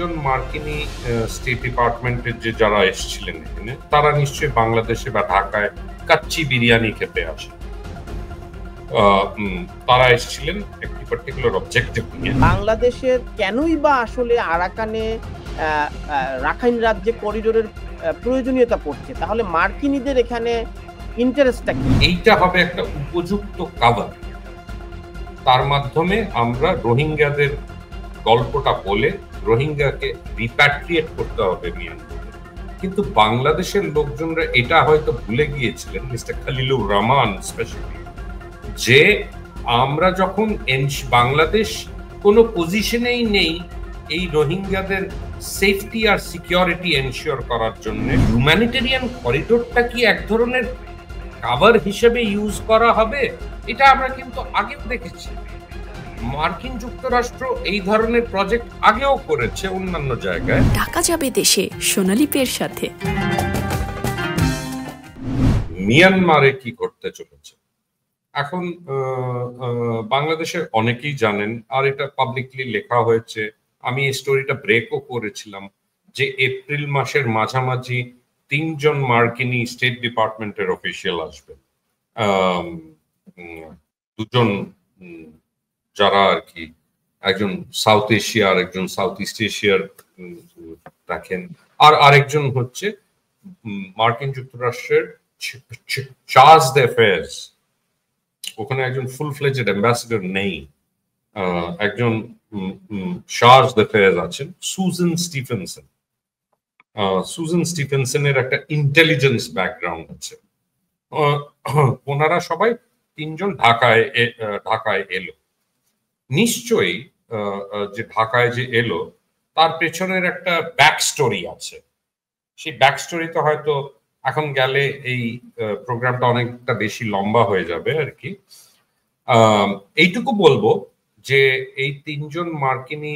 তিনজন মার্কিনী স্টেট ডিপার্টমেন্টের যে যারা এসেছিলেন এখানে, তারা নিশ্চয়ই বাংলাদেশে বা ঢাকায় কাচ্চি বিরিয়ানি খেতে আসে। তারা এসেছিলেন একটি পার্টিকুলার অবজেক্টিভ নিয়ে। বাংলাদেশের কেনই বা আসলে আরাকানে রাখাইন রাজ্যে করিডোরের প্রয়োজনীয়তা পড়ছে, তাহলে মার্কিনীদের এখানে ইন্টারেস্টটা কি? এইটা হবে একটা উপযুক্ত কাভার, তার মাধ্যমে আমরা রোহিঙ্গাদের গল্পটা বলে রোহিঙ্গাকে রিপ্যাট্রিয়েট করতে হবে মিয়ানমারে। কিন্তু বাংলাদেশের লোকজনরা এটা হয়তো ভুলে গিয়েছিলেন, মিস্টার খলিলুর রহমান স্পেশালি, যে আমরা যখন বাংলাদেশ কোনো পজিশনেই নেই এই রোহিঙ্গাদের সেফটি আর সিকিউরিটি এনশিওর করার জন্য, হিউম্যানিটেরিয়ান করিডোরটা কি এক ধরনের কাভার হিসেবে ইউজ করা হবে, এটা আমরা কিন্তু আগেও দেখেছি। মার্কিন যুক্তরাষ্ট্র এই ধরনের প্রজেক্ট আগেও করেছে অন্যান্য জায়গায়। টাকা যাবে দেশে সোনালী পের সাথে। মিয়ানমারে কি করতে চলেছে এখন বাংলাদেশে অনেকেই জানেন, আর এটা পাবলিকলি লেখা হয়েছে। আমি এই স্টোরিটা ব্রেকও করেছিলাম যে এপ্রিল মাসের মাঝামাঝি 3 জন মার্কিনী স্টেট ডিপার্টমেন্টের অফিসিয়াল আসবেন। 2 জন যারা আর কি, একজন সাউথ এশিয়া আর একজন সাউথ ইস্ট এশিয়ার দেখেন, আর আরেকজন হচ্ছে মার্কিন যুক্তরাষ্ট্রের চার্জ d'affaires। ওখানে একজন ফুল ফ্লেজড অ্যাম্বাসেডর নেই, একজন চার্জ d'affaires আছেন, সুজান স্টিফেনসন। সুজান স্টিফেনসনের একটা ইন্টেলিজেন্স ব্যাকগ্রাউন্ড আছে। ওনারা সবাই 3 জন ঢাকায় এলো। নিশ্চয়ই যে ঢাকায় যে এলো তার পেছনের একটা ব্যাক স্টোরি আছে। সেই ব্যাক স্টোরিতে হয়তো এখন গেলে এই প্রোগ্রামটা অনেকটা বেশি লম্বা হয়ে যাবে আর কি। এইটুকু বলবো যে এই 3 জন মার্কিনী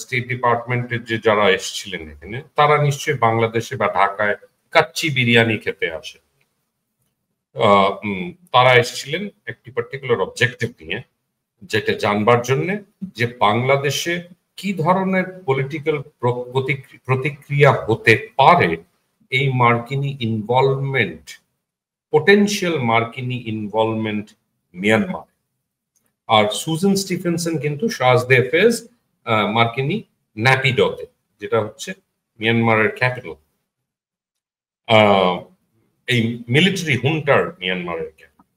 স্টেট ডিপার্টমেন্টের যে যারা এসেছিলেন এখানে, তারা নিশ্চয়ই বাংলাদেশে বা ঢাকায় কাচ্চি বিরিয়ানি খেতে আসে। তারা এসেছিলেন একটি পার্টিকুলার অবজেক্টিভ নিয়ে, যেটা জানবার জন্য যে বাংলাদেশে কি ধরনের পলিটিক্যাল প্রতিক্রিয়া হতে পারে এই মার্কিনী ইনভলভমেন্ট, পোটেনশিয়াল মার্কিনী ইনভলভমেন্ট মিয়ানমার। আর সুজান স্টিফেনসন কিন্তু চার্জ d'affaires মার্কিনী ন্যাপিডোতে, যেটা হচ্ছে মিয়ানমারের ক্যাপিটাল, এই মিলিটারি হুন্টার মিয়ানমারের ক্যাপিটাল।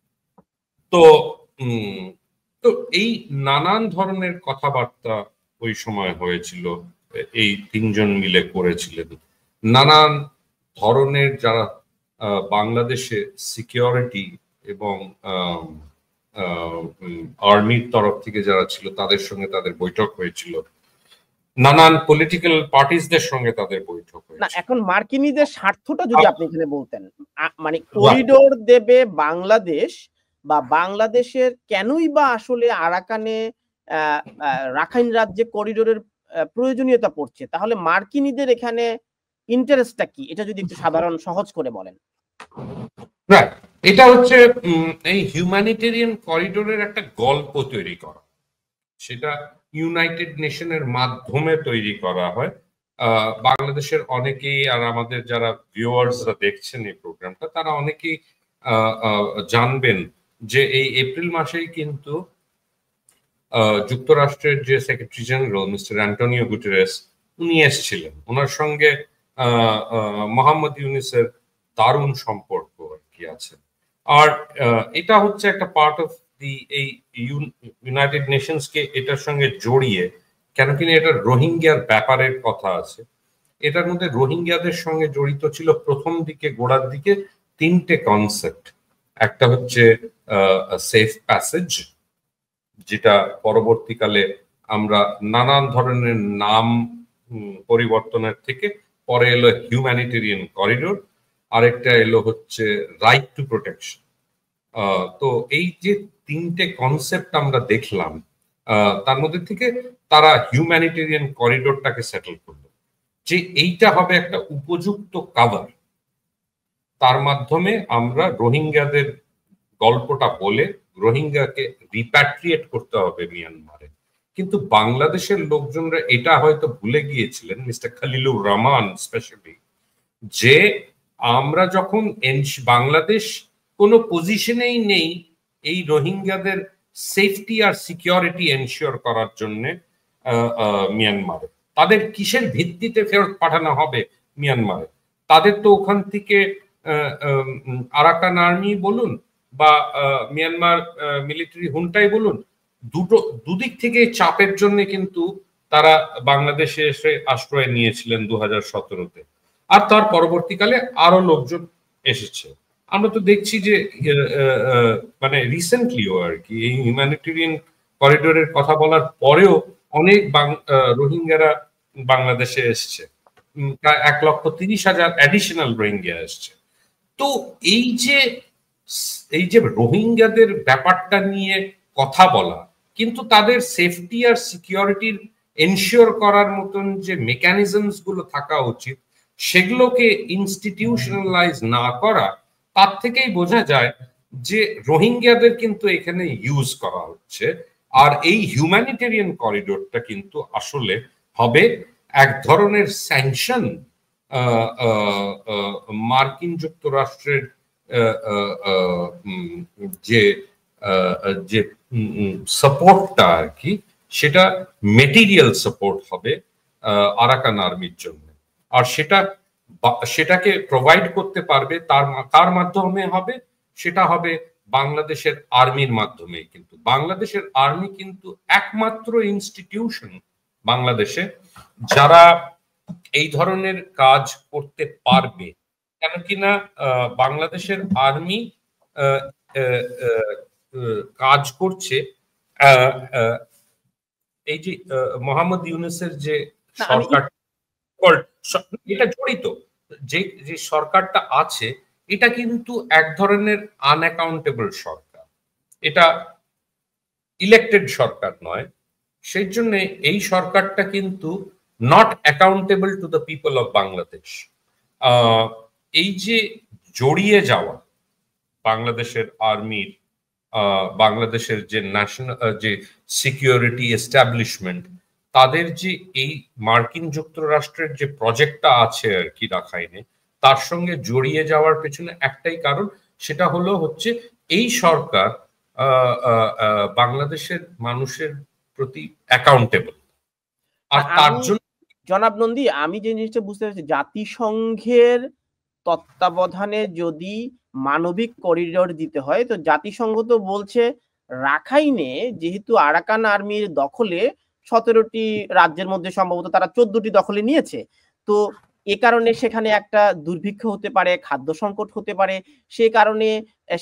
তো এই নানান ধরনের কথাবার্তা ওই সময় হয়েছিল, এই 3 জন মিলে করেছিলেন। নানান ধরনের যারা বাংলাদেশে সিকিউরিটি এবং আর্মির তরফ থেকে যারা ছিল তাদের সঙ্গে তাদের বৈঠক হয়েছিল, নানান পলিটিক্যাল পার্টিসদের সঙ্গে তাদের বৈঠক হয়েছিল। এখন মার্কিনীদের স্বার্থটা যদি আপনি এখানে বলতেন, মানে করিডোর দেবে বাংলাদেশ, বা বাংলাদেশের কেনই বা আসলে আরাকানে রাখাইন রাজ্যে করিডোরের প্রয়োজনীয়তা পড়ছে, তাহলে মার্কিনীদের এখানে ইন্টারেস্টটা কি, এটা যদি একটু সাধারণ সহজ করে বলেন। এটা হচ্ছে এই হিউম্যানিটেরিয়ান করিডোরের একটা গল্প তৈরি করা, সেটা ইউনাইটেড নেশনের মাধ্যমে তৈরি করা হয়। বাংলাদেশের অনেকেই আর আমাদের যারা ভিউয়ার্সরা দেখছেন এই প্রোগ্রামটা, তারা অনেকেই জানবেন যে এই এপ্রিল মাসেই কিন্তু যুক্তরাষ্ট্রের যে secretary general mister Antonio Guterres, উনি এসেছিলেন। ওনার সঙ্গে মোহাম্মদ ইউনূসের দারুণ সম্পর্ক আর কি আছে। আর এটা হচ্ছে একটা পার্ট অফ দি এই ইউনাইটেড নেশনসকে এটার সঙ্গে জড়িয়ে, কেন কিনা এটা রোহিঙ্গার ব্যাপারের কথা আছে। এটার মধ্যে রোহিঙ্গাদের সঙ্গে জড়িত ছিল প্রথম দিকে, গোড়ার দিকে 3টে কনসেপ্ট। একটা হচ্ছে সেফ প্যাসেজ, যেটা পরবর্তীকালে আমরা নানান ধরনের নাম পরিবর্তনের থেকে পরে এলো হিউম্যানিটেরিয়ান করিডোর, আরেকটা এলো হচ্ছে রাইট টু প্রোটেকশন। তো এই যে 3টে কনসেপ্ট আমরা দেখলাম, তার মধ্যে থেকে তারা হিউম্যানিটেরিয়ান করিডোরটাকে সেটেল করলো যে এইটা হবে একটা উপযুক্ত কাভার, তার মাধ্যমে আমরা রোহিঙ্গাদের গল্পটা বলে রোহিঙ্গাকে রিপ্যাট্রিয়েট করতে হবে মিয়ানমারে। কিন্তু বাংলাদেশের লোকজনরা এটা হয়তো ভুলে গিয়েছিলেন, মিস্টার খলিলুর রহমান স্পেশালি, যে আমরা যখন বাংলাদেশ কোনো পজিশনেই নেই এই রোহিঙ্গাদের সেফটি আর সিকিউরিটি এনশিওর করার জন্য মিয়ানমারে। তাদের কিসের ভিত্তিতে ফেরত পাঠানো হবে মিয়ানমারে? তাদের তো ওখান থেকে আরাকান আর্মি বলুন বা মিয়ানমার মিলিটারি হুন্টাই বলুন, দুদিক থেকে চাপের জন্য কিন্তু তারা বাংলাদেশে এসে আশ্রয় নিয়েছিলেন 2017-তে, আর তার পরবর্তীকালে আরো লোকজন এসেছে। আমরা তো দেখছি যে মানে রিসেন্টলিও আর কি এই হিউম্যানিটেরিয়ান করিডোরের কথা বলার পরেও অনেক রোহিঙ্গারা বাংলাদেশে এসছে, প্রায় 1,30,000 অ্যাডিশনাল রোহিঙ্গা এসছে। তো এই যে রোহিঙ্গাদের ব্যাপারটা নিয়ে কথা বলা, কিন্তু তাদের সেফটি আর সিকিউরিটির এনশিওর করার মতন যে মেকানিজমস গুলো থাকা উচিত সেগুলোকে ইনস্টিটিউশনালাইজ না করা, তার থেকেই বোঝা যায় যে রোহিঙ্গাদের কিন্তু এখানে ইউজ করা হচ্ছে। আর এই হিউম্যানিটেরিয়ান করিডোরটা কিন্তু আসলে হবে এক ধরনের স্যাংশন মার্কিন যুক্তরাষ্ট্রের যে সাপোর্টটা আর কি, সেটা মেটেরিয়াল সাপোর্ট হবে আরাকান আর্মির জন্য। আর সেটাকে প্রোভাইড করতে পারবে তার মাধ্যমে হবে, সেটা হবে বাংলাদেশের আর্মির মাধ্যমে। কিন্তু বাংলাদেশের আর্মি কিন্তু একমাত্র ইনস্টিটিউশন বাংলাদেশে যারা এই ধরনের কাজ করতে পারবে। কেন কিনা বাংলাদেশের আর্মি কাজ করছে এই যে মোহাম্মদ ইউনূসের যে সরকার, এটা জড়িত যে সরকারটা আছে, এটা কিন্তু এক ধরনের আনঅ্যাকাউন্টেবল সরকার, এটা ইলেক্টেড সরকার নয়। সেই জন্য এই সরকারটা কিন্তু not accountable to the people of Bangladesh. এই যে জড়িয়ে যাওয়া বাংলাদেশের আর্মির, বাংলাদেশের যে ন্যাশনাল যে সিকিউরিটি এস্টাবলিশমেন্ট, তাদের যে এই মার্কিন যুক্তরাষ্ট্রের যে প্রজেক্টটা আছে আর কি রাখাইনে, তার সঙ্গে জড়িয়ে যাওয়ার পেছনে একটাই কারণ, সেটা হচ্ছে এই সরকার বাংলাদেশের মানুষের প্রতি অ্যাকাউন্টেবল। আর তার জন্য জনাব নন্দী, আমি যে জিনিসটা বুঝতে পারছি, জাতিসংঘের তত্ত্বাবধানে যদি মানবিক করিডোর দিতে হয়, তো জাতিসংঘ তো বলছে রাখাইনে যেহেতু আরাকান আর্মির দখলে 17টি রাজ্যের মধ্যে সম্ভবত তারা 14টি দখলে নিয়েছে, তো এ কারণে সেখানে একটা দুর্ভিক্ষ হতে পারে, খাদ্য সংকট হতে পারে, সে কারণে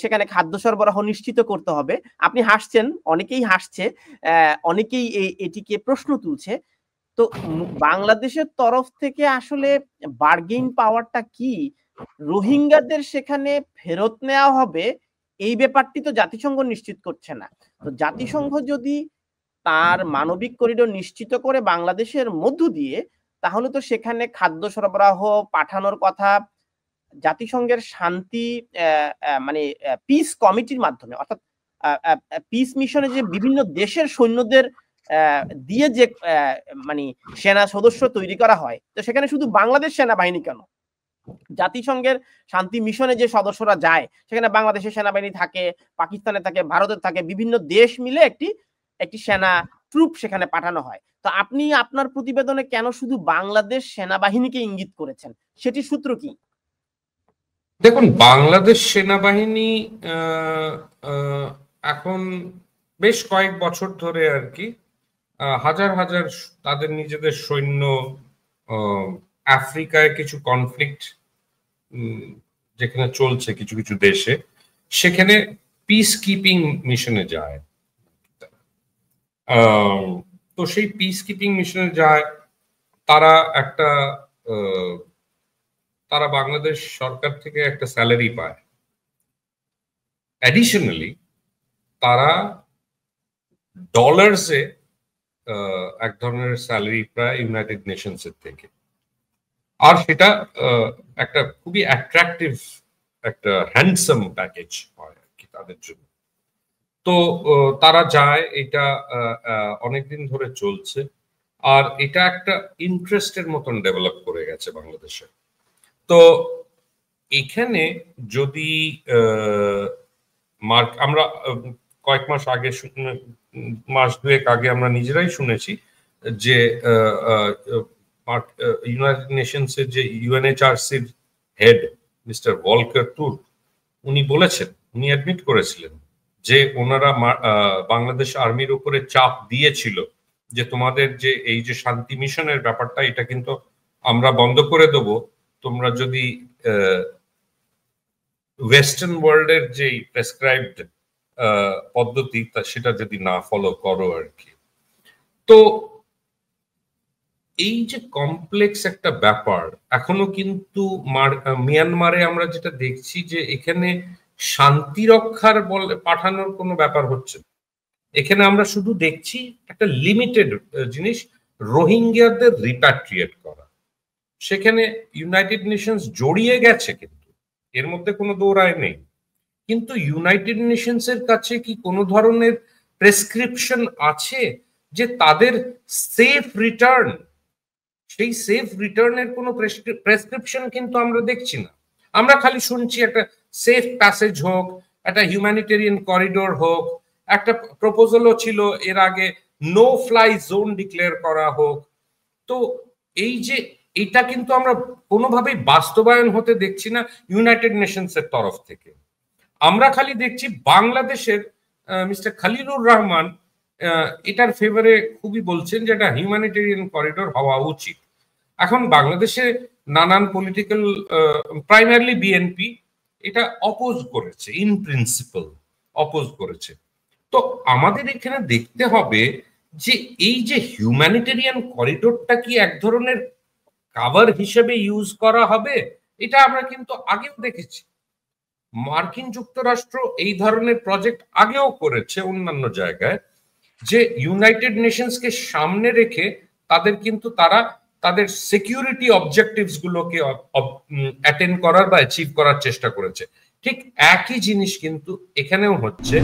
সেখানে খাদ্য সরবরাহ নিশ্চিত করতে হবে। আপনি হাসছেন, অনেকেই হাসছে, অনেকেই এটিকে প্রশ্ন তুলছে। তো বাংলাদেশের তরফ থেকে আসলে বার্গেইন পাওয়ারটা কি? রোহিঙ্গাদের সেখানে ফেরত নেওয়া হবে এই ব্যাপারটি তো জাতিসংঘ নিশ্চিত করছে না। তো জাতিসংঘ যদি তার মানবিক করিডোর নিশ্চিত করে বাংলাদেশের মধ্য দিয়ে, তাহলে তো সেখানে খাদ্য সরবরাহ পাঠানোর কথা জাতিসংঘের শান্তি মানে পিস কমিটির মাধ্যমে, অর্থাৎ পিস মিশনে যে বিভিন্ন দেশের সৈন্যদের দিয়ে যে মানে সেনা সদস্য তৈরি করা হয়, তো সেখানে শুধু বাংলাদেশ সেনাবাহিনী কেন, জাতিসংঘের শান্তি মিশনে যে সদস্যরা যায় সেখানে বাংলাদেশের সেনাবাহিনী থাকে, পাকিস্তানে থাকে, ভারতের থাকে, বিভিন্ন দেশ মিলে একটি সেনা ট্রুপ সেখানে পাঠানো হয়। তো আপনি আপনার প্রতিবেদনে কেন শুধু বাংলাদেশ সেনাবাহিনীকে ইঙ্গিত করেছেন, সেটির সূত্র কি? দেখুন, বাংলাদেশ সেনাবাহিনী এখন বেশ কয়েক বছর ধরে আর কি হাজার হাজার তাদের নিজেদের সৈন্য আফ্রিকায় কিছু কনফ্লিক্ট যেখানে চলছে কিছু কিছু দেশে, সেখানে পিস কিপিং মিশনে যায়। তো সেই পিস কিপিং মিশনে যায়, তারা বাংলাদেশ সরকার থেকে একটা স্যালারি পায়। অ্যাডিশনালি তারা ডলার্সে এক ধরনের স্যালারি পায় ইউনাইটেড নেশনস এর থেকে, আর সেটা একটা খুবই অ্যাট্রাকটিভ একটা হ্যান্ডসাম প্যাকেজ হয় আর কি তাদের জন্য। তো তারা যায়, এটা অনেকদিন ধরে চলছে, আর এটা একটা ইন্টারেস্টের মতন ডেভেলপ করে গেছে বাংলাদেশে। তো এখানে যদি আমরা কয়েক মাস আগে, মাস দুয়েক আগে আমরা নিজেরাই শুনেছি যে ইউনাইটেড নেশনসের যে ইউএনএইচআরসির হেড মিস্টার ভলকার টুর্ক, উনি বলেছেন, উনি অ্যাডমিট করেছিলেন যে ওনারা বাংলাদেশ আর্মির উপরে চাপ দিয়েছিল যে তোমাদের যে এই যে শান্তি মিশনের ব্যাপারটা, এটা কিন্তু আমরা বন্ধ করে দেব তোমরা যদি ওয়েস্টার্ন ওয়ার্ল্ডের যে প্রেসক্রাইবড পদ্ধতি সেটা যদি না ফলো করো আর কি। তো এই যে কমপ্লেক্স একটা ব্যাপার, এখনো কিন্তু মিয়ানমারে আমরা যেটা দেখছি যে এখানে শান্তি রক্ষার বলে পাঠানোর কোনো ব্যাপার হচ্ছে না। এখানে আমরা শুধু দেখছি একটা লিমিটেড জিনিস, রোহিঙ্গিয়াদের রিপ্যাট্রিয়েট করা। সেখানে ইউনাইটেড নেশনস জড়িয়ে গেছে, কিন্তু এর মধ্যে কোনো দৌড়ায় নেই। কিন্তু ইউনাইটেড নেশনস এর কাছে কি কোনো ধরনের প্রেসক্রিপশন আছে যে তাদের সেফ রিটার্ন, সেই সেফ রিটার্নের কোনো প্রেসক্রিপশন কিন্তু আমরা দেখছি না। আমরা খালি শুনছি একটা সেফ প্যাসেজ হোক, একটা হিউম্যানিটেরিয়ান করিডোর হোক, একটা প্রপোজালও ছিল এর আগে নো ফ্লাই জোন ডিক্লেয়ার করা হোক। তো এই যে এটা কিন্তু আমরা কোনোভাবেই বাস্তবায়ন হতে দেখছি না ইউনাইটেড নেশনস এর তরফ থেকে। আমরা খালি দেখছি বাংলাদেশের মিস্টার খলিলুর রহমান এটার ফেভারে খুবই বলছেন যে এটা হিউম্যানিটেরিয়ান করিডোর হওয়া উচিত। এখন বাংলাদেশে নানান পলিটিক্যাল, প্রাইমারলি বিএনপি এটা অপোজ করেছে, ইন প্রিন্সিপাল অপোজ করেছে। তো আমাদের এখানে দেখতে হবে যে এই যে হিউম্যানিটেরিয়ান করিডোরটা কি এক ধরনের কাভার হিসেবে ইউজ করা হবে, এটা আমরা কিন্তু আগেও দেখেছি। মার্কিন যুক্তরাষ্ট্র এই ধরনের প্রজেক্ট আগেও করেছে অন্যান্য জায়গায়, যে ইউনাইটেড নেশনসকে সামনে রেখে তাদের কিন্তু তাদের সিকিউরিটি অবজেক্টিভস গুলোকে অ্যাটেন্ড করার বা অ্যাচিভ করার চেষ্টা করেছে। ঠিক একই জিনিস কিন্তু এখানেও হচ্ছে।